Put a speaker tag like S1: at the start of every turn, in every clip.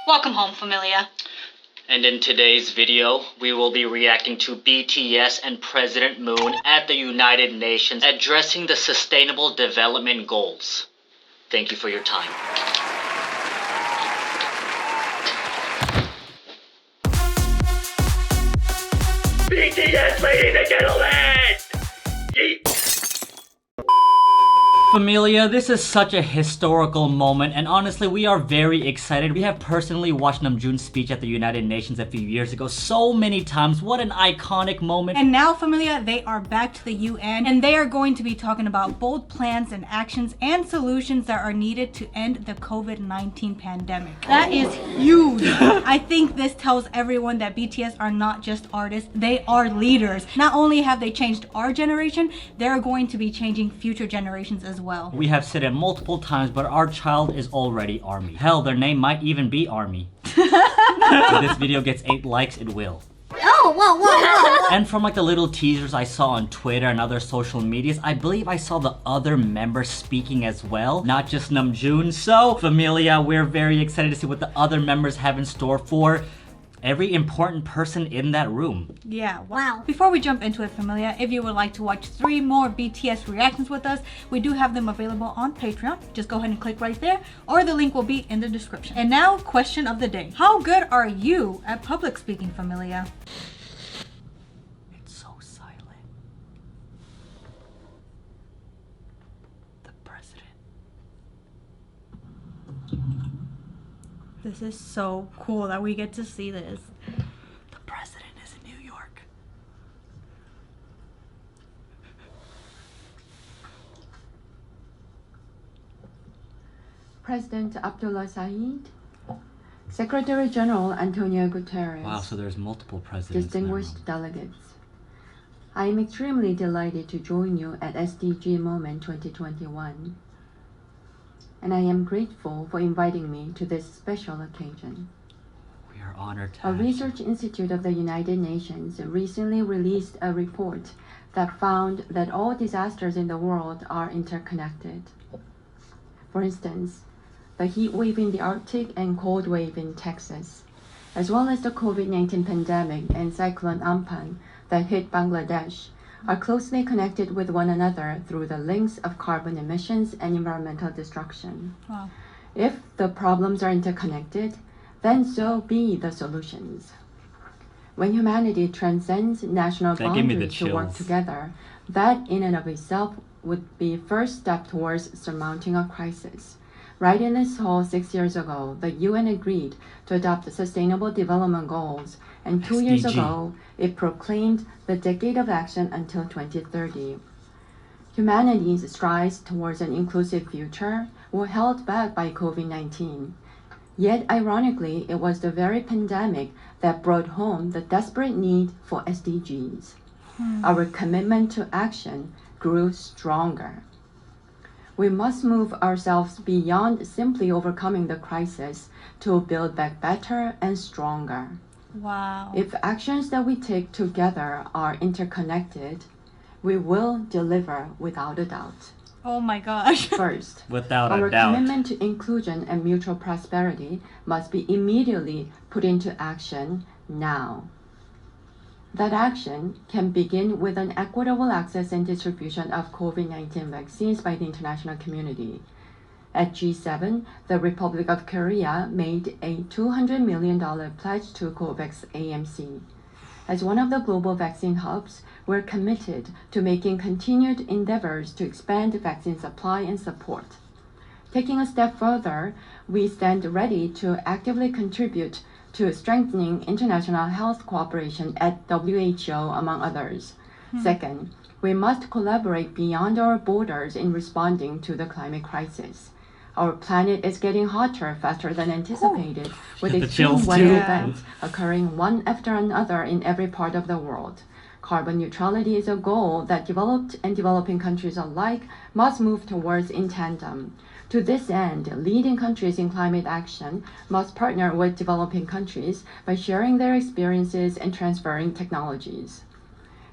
S1: Welcome home, familia.
S2: And in today's video, we will be reacting to BTS and President Moon at the United Nations addressing the Sustainable Development Goals. Thank you for your time. BTS, ladies and gentlemen! Familia, this is such a historical moment, and honestly, we are very excited. We have personally watched Namjoon's speech at the United Nations a few years ago so many times. What an iconic moment.
S1: And now, familia, they are back to the UN, and they are going to be talking about bold plans and actions and solutions that are needed to end the COVID-19 pandemic. That is huge. I think this tells everyone that BTS are not just artists, they are leaders. Not only have they changed our generation, they're going to be changing future generations as well.
S2: We have said it multiple times, but our child is already ARMY. Hell, their name might even be ARMY. If this video gets 8 likes, it will.
S3: Oh, whoa.
S2: And from like the little teasers I saw on Twitter and other social medias, I believe I saw the other members speaking as well, not just Namjoon. So, familia, we're very excited to see what the other members have in store for every important person in that room.
S1: Yeah, wow. Before we jump into it, familia, if you would like to watch 3 more BTS reactions with us, we do have them available on Patreon. Just go ahead and click right there, or the link will be in the description. And now, question of the day. How good are you at public speaking, familia?
S2: It's so silent. The president.
S1: This is so cool that we get to see this.
S2: The president is in New York.
S4: President Abdullah Saeed, Secretary General Antonio Guterres,
S2: Wow, so there's multiple presidents.
S4: distinguished delegates. I am extremely delighted to join you at SDG Moment 2021. And I am grateful for inviting me to this special occasion.
S2: We are honored to
S4: A
S2: have you.
S4: research institute of the United Nations recently released a report that found that all disasters in the world are interconnected. For instance, the heat wave in the Arctic and cold wave in Texas, as well as the COVID-19 pandemic and Cyclone Amphan that hit Bangladesh, are closely connected with one another through the links of carbon emissions and environmental destruction.
S1: Wow.
S4: If the problems are interconnected, then so be the solutions. When humanity transcends national
S2: That gave me the
S4: boundaries to work
S2: chills.
S4: together, that in and of itself would be first step towards surmounting a crisis. Right in this hall 6 years ago, the UN agreed to adopt the Sustainable Development Goals, and 2 years
S2: SDG.
S4: ago, it proclaimed the decade of action until 2030. Humanity's strides towards an inclusive future were held back by COVID-19. Yet, ironically, it was the very pandemic that brought home the desperate need for SDGs. Our commitment to action grew stronger. We must move ourselves beyond simply overcoming the crisis to build back better and stronger.
S1: Wow.
S4: If actions that we take together are interconnected, we will deliver without a doubt.
S1: Oh my gosh.
S4: First,
S2: Without
S4: our
S2: a doubt.
S4: commitment to inclusion and mutual prosperity must be immediately put into action now. That action can begin with an equitable access and distribution of COVID-19 vaccines by the international community. At G7, the Republic of Korea made a $200 million pledge to COVAX AMC. As one of the global vaccine hubs, we're committed to making continued endeavors to expand vaccine supply and support. Taking a step further, we stand ready to actively contribute to strengthening international health cooperation at WHO, among others. Second, we must collaborate beyond our borders in responding to the climate crisis. Our planet is getting hotter faster than anticipated, with
S2: Get the
S4: extreme
S2: chills
S4: weather
S2: too.
S4: events occurring one after another in every part of the world. Carbon neutrality is a goal that developed and developing countries alike must move towards in tandem. To this end, leading countries in climate action must partner with developing countries by sharing their experiences and transferring technologies.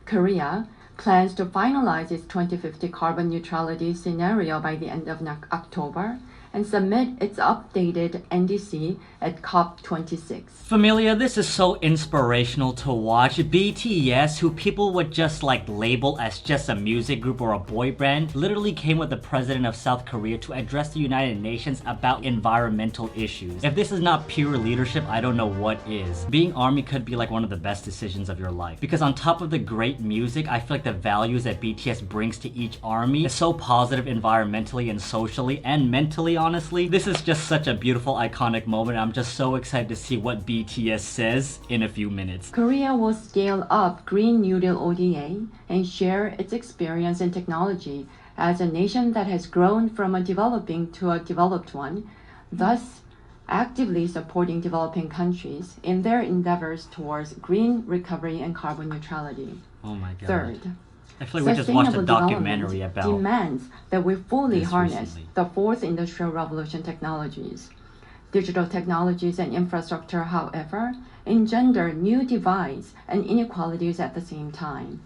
S4: Korea plans to finalize its 2050 carbon neutrality scenario by the end of October, and submit its updated NDC at COP26.
S2: Familia, this is so inspirational to watch. BTS, who people would just like label as just a music group or a boy band, literally came with the president of South Korea to address the United Nations about environmental issues. If this is not pure leadership, I don't know what is. Being ARMY could be like one of the best decisions of your life. Because on top of the great music, I feel like the values that BTS brings to each ARMY is so positive environmentally and socially and mentally, honestly. This is just such a beautiful, iconic moment. I'm just so excited to see what BTS says in a few minutes.
S4: Korea will scale up Green New Deal ODA and share its experience and technology as a nation that has grown from a developing to a developed one, thus actively supporting developing countries in their endeavors towards green recovery and carbon neutrality.
S2: Oh my god.
S4: Third,
S2: I feel like we just watched a
S4: sustainable
S2: documentary
S4: development
S2: about
S4: demands that we fully
S2: this
S4: harness
S2: recently.
S4: the fourth industrial revolution technologies. Digital technologies and infrastructure, however, engender new divides and inequalities at the same time.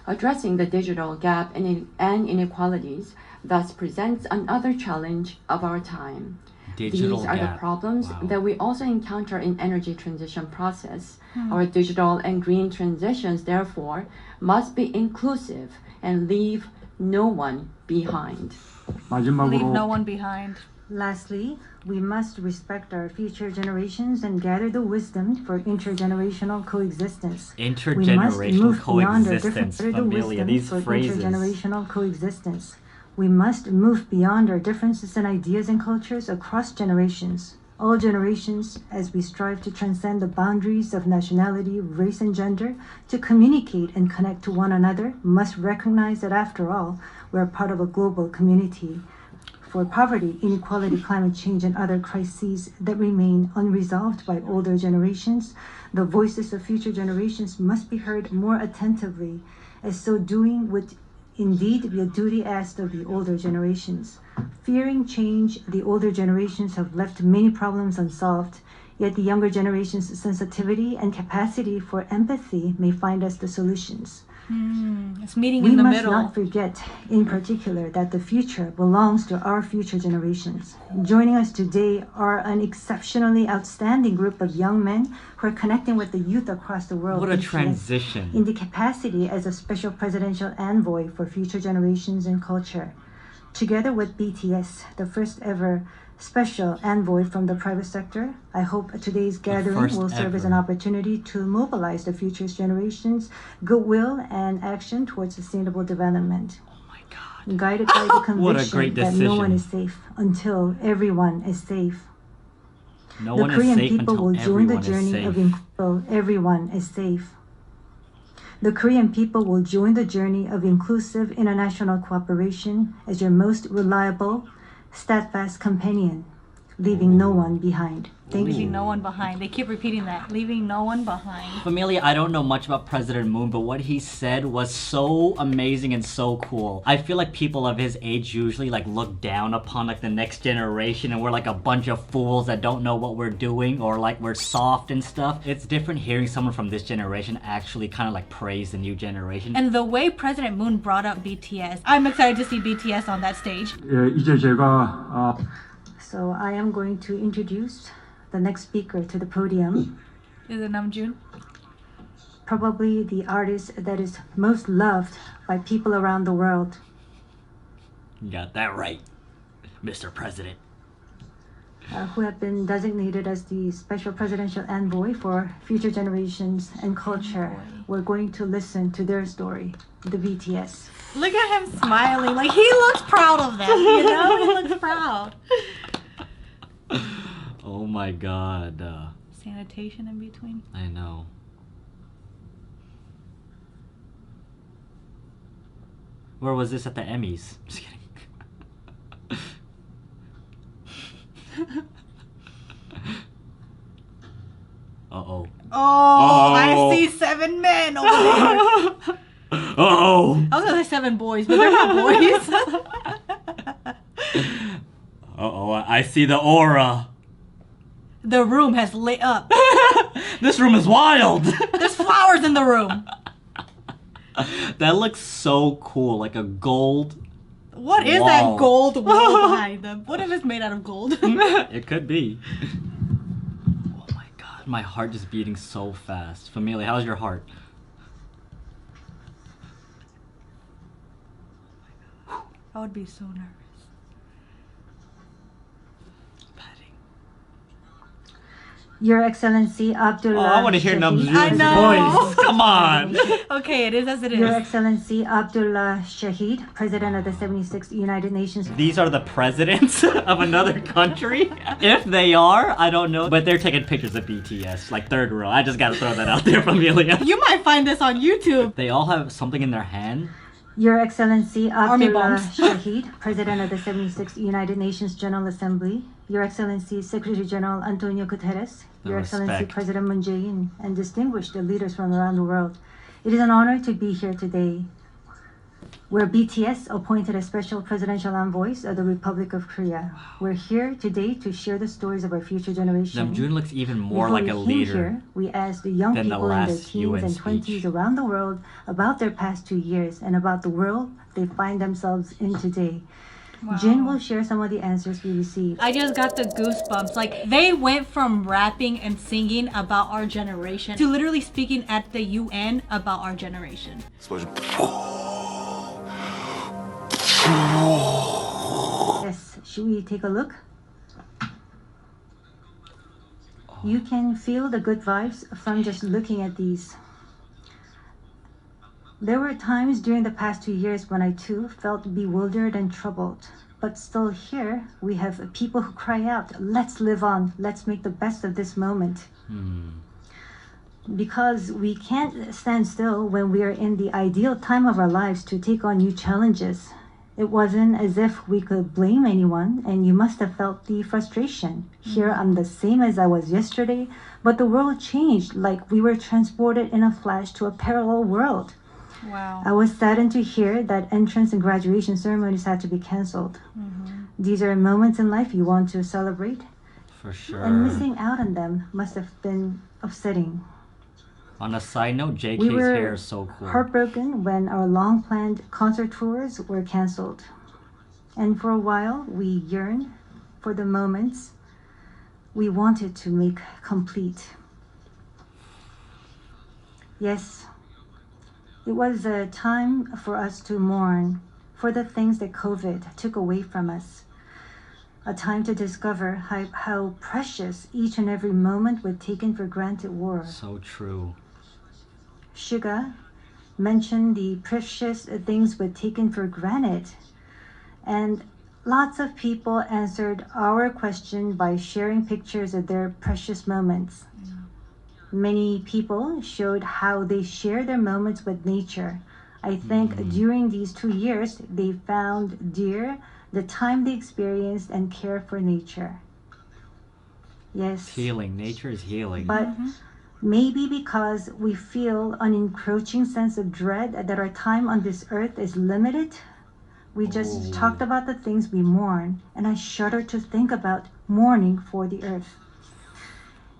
S4: Addressing the digital gap and inequalities thus presents another challenge of our time.
S2: digital
S4: These are
S2: gap.
S4: the problems
S2: Wow.
S4: that we also encounter in energy transition process. Our digital and green transitions, therefore, must be inclusive and leave no one behind.
S1: Leave no
S5: 마지막으로
S1: one behind.
S6: Lastly, we must respect our future generations and gather the wisdom for intergenerational coexistence. We must
S2: Intergenerational
S6: move beyond our
S2: coexistence,
S6: gather the
S2: familia,
S6: wisdom
S2: these
S6: for
S2: phrases.
S6: intergenerational coexistence. We must move beyond our differences in ideas and cultures across generations. All generations, as we strive to transcend the boundaries of nationality, race, and gender, to communicate and connect to one another, must recognize that after all, we are part of a global community. For poverty, inequality, climate change, and other crises that remain unresolved by older generations, the voices of future generations must be heard more attentively, as so doing would indeed be a duty asked of the older generations. Fearing change, the older generations have left many problems unsolved, yet the younger generation's sensitivity and capacity for empathy may find us the solutions.
S1: It's meeting
S6: We
S1: in the
S6: must
S1: middle.
S6: not forget, in particular, that the future belongs to our future generations. Joining us today are an exceptionally outstanding group of young men who are connecting with the youth across the world.
S2: What a
S6: BTS,
S2: transition.
S6: in the capacity as a special presidential envoy for future generations and culture. Together with BTS, the first ever special envoy from the private sector, I hope today's gathering
S2: first
S6: will serve as an
S2: ever.
S6: opportunity to mobilize the future generations' goodwill and action towards sustainable development.
S2: Oh my god.
S6: Guided by the
S2: What a
S6: conviction
S2: great
S6: that no one
S2: decision.
S6: is safe until everyone is safe.
S2: No
S6: The
S2: one
S6: Korean
S2: is safe
S6: people
S2: until
S6: will join the
S2: everyone is
S6: journey of
S2: safe.
S6: everyone is safe. The Korean people will join the journey of inclusive international cooperation as your most reliable, steadfast companion, leaving no one behind. Thank you.
S1: Leaving no one behind. They keep repeating that. Leaving no one behind.
S2: Familia, I don't know much about President Moon, but what he said was so amazing and so cool. I feel like people of his age usually like look down upon like the next generation and we're like a bunch of fools that don't know what we're doing or like we're soft and stuff. It's different hearing someone from this generation actually kind of like praise the new generation.
S1: And the way President Moon brought up BTS, I'm excited to see BTS on that stage.
S5: 예, 이제 제가
S6: So I am going to introduce the next speaker to the podium,
S1: Is it Namjoon?
S6: probably the artist that is most loved by people around the world.
S2: You got that right, Mr. President.
S6: Who have been designated as the special presidential envoy for future generations and culture. We're going to listen to their story, the BTS.
S1: Look at him smiling. Like he looks proud of them, you know? He looks proud.
S2: Oh my god.
S1: Sanitation in between.
S2: I know. Where was this at the Emmys? Just kidding. Uh-oh.
S1: Oh, I see 7 men over there.
S2: Uh-oh.
S1: I was gonna say 7 boys, but they're not boys.
S2: Uh-oh, I see the aura.
S1: The room has lit up.
S2: This room is wild.
S1: There's flowers in the room.
S2: That looks so cool, like a gold
S1: What is
S2: Wall.
S1: that gold wall behind them? What if it's made out of gold?
S2: It could be. Oh my god, my heart is beating so fast. Familia, how's your heart?
S1: I would be so nervous.
S6: Your Excellency
S2: Oh,
S6: Abdullah.
S2: I want to hear
S6: Shahid,
S1: I
S2: Namjoon's
S1: know.
S2: voice. Come on.
S1: Okay, it is as it
S6: Your
S1: is.
S6: Excellency Abdullah Shahid, President of the 76th United Nations.
S2: These are the presidents of another country? If they are, I don't know. But they're taking pictures of BTS, like third row. I just gotta throw that out there, Familia.
S1: You might find this on YouTube.
S2: They all have something in their hand.
S6: Your Excellency
S1: Army
S6: Abdullah
S1: bombs.
S6: Shahid, President of the 76th United Nations General Assembly. Your Excellency Secretary General Antonio Guterres.
S2: The
S6: Your Excellency
S2: respect.
S6: President Moon Jae-in, and distinguished leaders from around the world. It is an honor to be here today, where BTS appointed a special presidential envoys of the Republic of Korea. We're here today to share the stories of our future generation.
S2: Namjoon looks even more
S6: Before
S2: like a
S6: we came
S2: leader.
S6: here, we asked the young
S2: than the
S6: people in their
S2: last UN
S6: teens and
S2: speech.
S6: 20s around the world about their past 2 years and about the world they find themselves in today.
S1: Wow.
S6: Jin will share some of the answers we received.
S1: I just got the goosebumps. Like, they went from rapping and singing about our generation to literally speaking at the UN about our generation.
S6: Yes, should we take a look? You can feel the good vibes from just looking at these. There were times during the past 2 years when I too felt bewildered and troubled. But still here, we have people who cry out, let's live on, let's make the best of this moment. Because we can't stand still when we are in the ideal time of our lives to take on new challenges. It wasn't as if we could blame anyone, and you must have felt the frustration. Here I'm the same as I was yesterday, but the world changed like we were transported in a flash to a parallel world.
S1: Wow.
S6: I was saddened to hear that entrance and graduation ceremonies had to be canceled. These are moments in life you want to celebrate,
S2: For sure.
S6: and missing out on them must have been upsetting.
S2: On a side note, JK's
S6: We were
S2: hair is so cool.
S6: heartbroken when our long-planned concert tours were canceled. And for a while, we yearned for the moments we wanted to make complete. Yes, it was a time for us to mourn for the things that COVID took away from us. A time to discover how precious each and every moment we'd taken for granted were.
S2: So true.
S6: Suga mentioned the precious things we'd taken for granted. And lots of people answered our question by sharing pictures of their precious moments. Many people showed how they share their moments with nature. I think during these 2 years, they found dear the time they experienced and care for nature. Yes.
S2: Healing. Nature is healing.
S6: But maybe because we feel an encroaching sense of dread that our time on this earth is limited, we just talked about the things we mourn, and I shudder to think about mourning for the earth.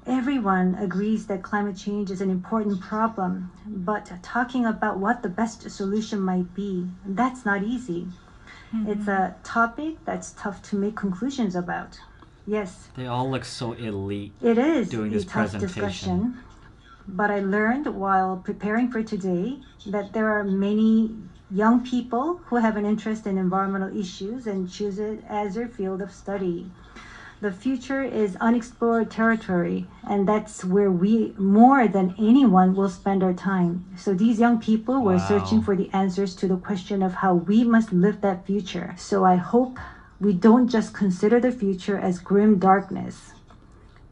S6: Everyone agrees that climate change is an important problem, but talking about what the best solution might be, that's not easy. It's a topic that's tough to make conclusions about. Yes,
S2: They all look so elite.
S6: it is
S2: Doing
S6: a
S2: this
S6: tough
S2: presentation.
S6: discussion, but I learned while preparing for today that there are many young people who have an interest in environmental issues and choose it as their field of study. The future is unexplored territory, and that's where we, more than anyone, will spend our time. So these young people were
S2: Wow.
S6: searching for the answers to the question of how we must live that future. So I hope we don't just consider the future as grim darkness.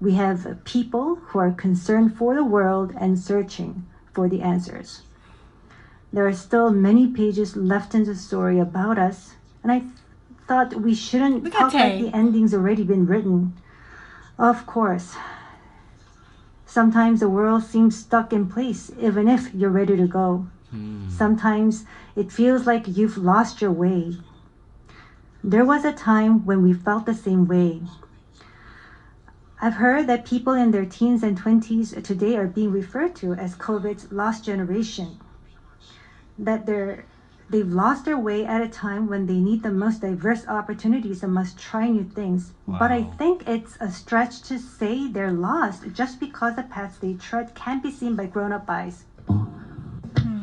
S6: We have people who are concerned for the world and searching for the answers. There are still many pages left in the story about us, and I thought we shouldn't
S1: Look at
S6: talk like
S1: Tay.
S6: the ending's already been written. Of course. Sometimes the world seems stuck in place, even if you're ready to go. Sometimes it feels like you've lost your way. There was a time when we felt the same way. I've heard that people in their teens and 20s today are being referred to as COVID's lost generation. That their They've lost their way at a time when they need the most diverse opportunities and must try new things. But I
S2: Wow.
S6: think it's a stretch to say they're lost just because the paths they tread can't be seen by grown-up eyes.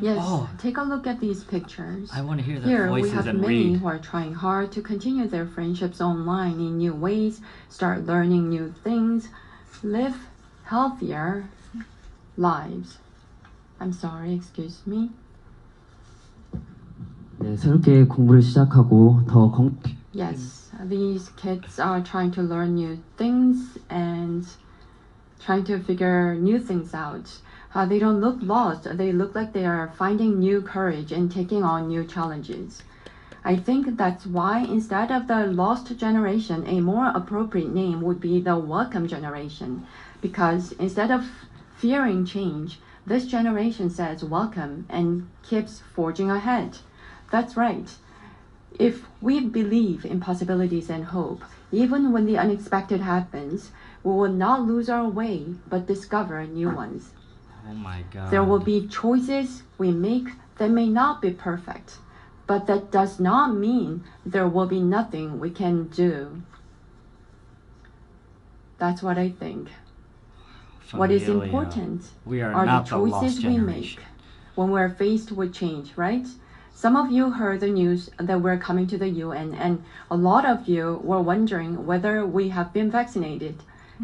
S4: Yes,
S2: Oh.
S4: take a look at these pictures.
S2: I want to hear their
S4: Here we
S2: voices
S4: have
S2: and
S4: many
S2: read.
S4: who are trying hard to continue their friendships online in new ways, start learning new things, live healthier lives. I'm sorry, excuse me.
S7: 네, 새롭게 공부를 시작하고 더
S4: Yes, these kids are trying to learn new things and trying to figure new things out. They don't look lost. They look like they are finding new courage and taking on new challenges. I think that's why instead of the lost generation, a more appropriate name would be the welcome generation. Because instead of fearing change, this generation says welcome and keeps forging ahead. That's right. If we believe in possibilities and hope, even when the unexpected happens, we will not lose our way, but discover new ones.
S2: Oh my god.
S4: There will be choices we make that may not be perfect, but that does not mean there will be nothing we can do. That's what I think. What is
S2: Familia.
S4: important
S2: We are
S4: are the
S2: not the lost
S4: choices we make
S2: generation.
S4: when we're faced with change, right? Some of you heard the news that we're coming to the UN, and a lot of you were wondering whether we have been vaccinated.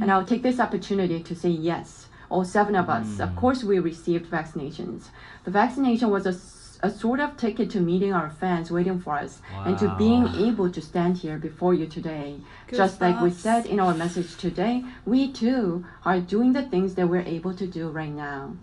S4: And I'll take this opportunity to say yes. All 7 of us, of course, we received vaccinations. The vaccination was a sort of ticket to meeting our fans waiting for us and to being
S2: Wow.
S4: able to stand here before you today. Just like we
S1: Goosebumps.
S4: said in our message today, we too are doing the things that we're able to do right now.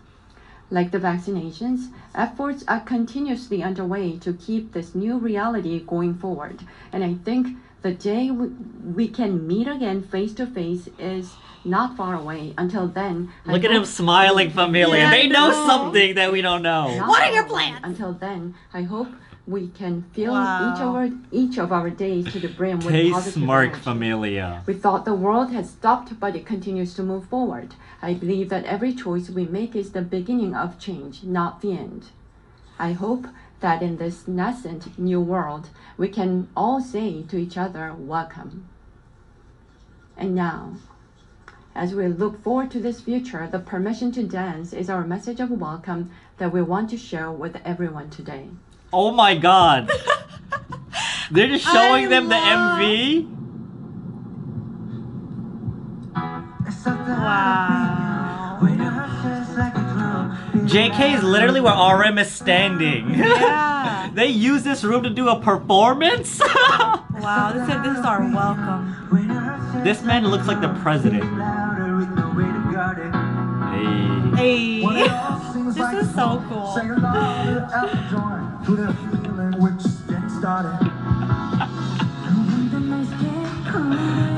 S4: Like the vaccinations, efforts are continuously underway to keep this new reality going forward. And I think the day we can meet again face to face is not far away. Until then, I
S2: Look at him
S4: hope-
S2: smiling, Familia.
S1: Yeah,
S2: They
S1: I
S2: know
S1: know.
S2: something that we don't know.
S4: not
S1: What are
S4: far
S1: your
S4: away.
S1: plans?
S4: Until then, I hope we can fill
S1: Wow.
S4: each of our days to the brim with
S2: Taste
S4: positive
S2: smart,
S4: energy.
S2: Familia.
S4: We thought the world had stopped, but it continues to move forward. I believe that every choice we make is the beginning of change, not the end. I hope that in this nascent new world, we can all say to each other, welcome. And now, as we look forward to this future, the permission to dance is our message of welcome that we want to share with everyone today.
S2: Oh my god. They're just showing them the
S1: love-
S2: MV?
S1: Wow.
S2: JK is literally where RM is standing.
S1: Yeah.
S2: They use this room to do a performance?
S1: Wow, this is our welcome.
S2: This man looks like the president. Hey.
S1: Hey. This is so cool.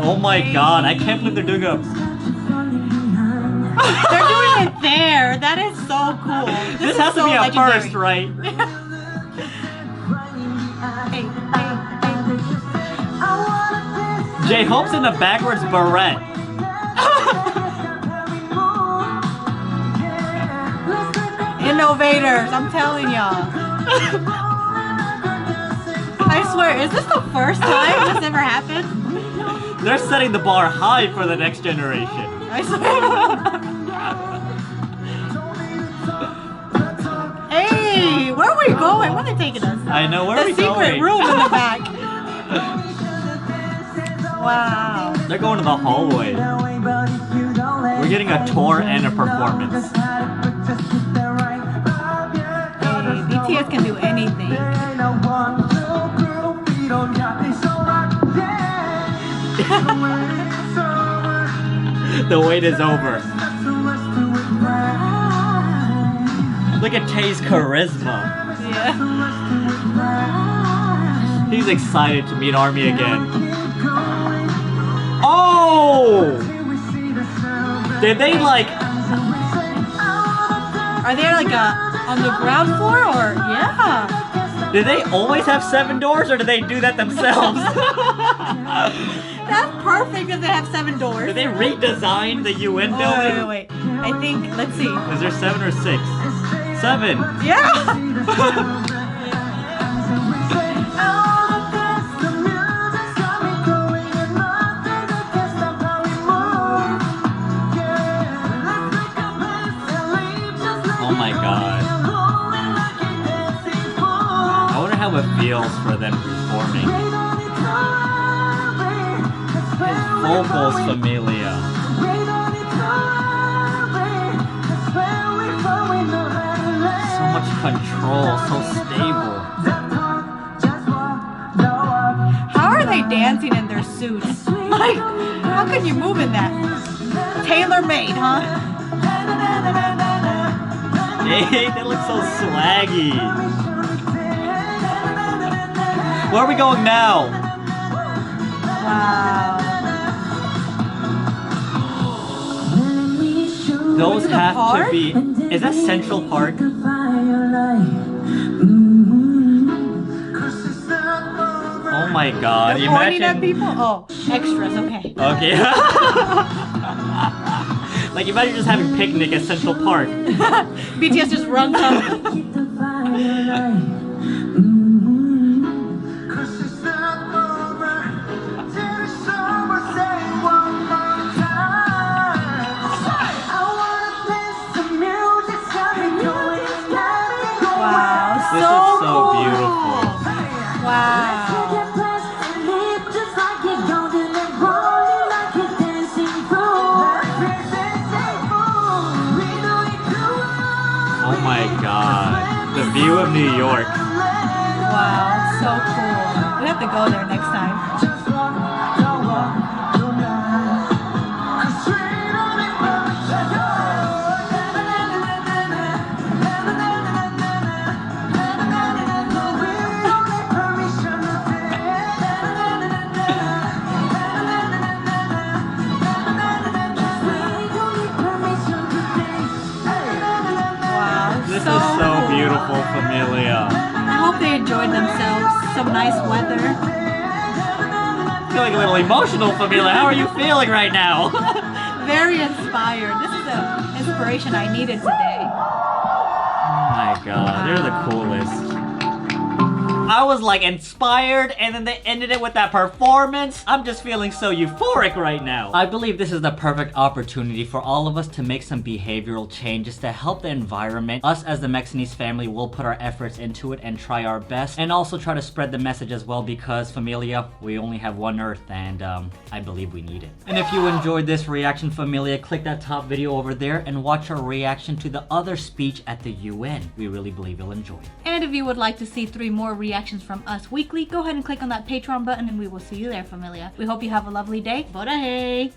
S2: Oh my god, I can't believe they're doing a...
S1: They're doing it there. That is so cool.
S2: This
S1: is
S2: has to
S1: so
S2: be a
S1: legendary.
S2: first, right?
S1: Hey,
S2: J-Hope's in a backwards beret.
S1: Innovators, I'm telling y'all. I swear, is this the first time this ever happened?
S2: They're setting the bar high for the next generation.
S1: I swear. Hey, where are we going? Where are they taking us?
S2: I know, where are we
S1: The secret
S2: going?
S1: room in the back. Wow.
S2: They're going to the hallway. We're getting a tour and a performance.
S1: Hey, BTS can do anything.
S2: The wait is over. Look at Tae's charisma.
S1: Yeah.
S2: He's excited to meet Army again. Oh! Did they like...
S1: Are they like on the ground floor or yeah?
S2: Did they always have 7 doors or did they do that themselves?
S1: That's perfect because they have 7 doors.
S2: Did they redesign the UN
S1: Oh,
S2: building?
S1: wait. I think, let's see.
S2: Is there 7 or 6? 7!
S1: Yeah!
S2: feels for them performing. His vocals, familia. So much control, so stable.
S1: How are they dancing in their suits? Like, how can you move in that? Tailor-made, huh?
S2: Hey, they look so swaggy. Where are we going now?
S1: Wow.
S2: Those
S1: Is it the
S2: have
S1: park?
S2: to be. Is that Central Park? Oh my god,
S1: They're pointing at
S2: imagine.
S1: people? Oh, extras, okay.
S2: Okay. Like imagine just having picnic at Central Park.
S1: BTS just runs up. Wow,
S2: This
S1: so
S2: is so
S1: cool.
S2: beautiful.
S1: Wow.
S2: Oh my god. The view of New York.
S1: Wow, so cool. We have to go there next time.
S2: This
S1: So
S2: is so
S1: cool.
S2: beautiful, familia.
S1: I hope they enjoyed themselves. Some nice weather.
S2: Feeling a little emotional, familia. How are you feeling right now?
S1: Very inspired. This is the inspiration I needed today.
S2: Oh my god, they're the coolest. I was like inspired and then they ended it with that performance. I'm just feeling so euphoric right now. I believe this is the perfect opportunity for all of us to make some behavioral changes to help the environment. Us as the Mexinese family will put our efforts into it and try our best and also try to spread the message as well because familia, we only have one earth and I believe we need it. And if you enjoyed this reaction, familia, click that top video over there and watch our reaction to the other speech at the UN. We really believe you'll enjoy it.
S1: And if you would like to see 3 more reactions from us weekly, go ahead and click on that Patreon button and we will see you there, familia. We hope you have a lovely day. Bodahay!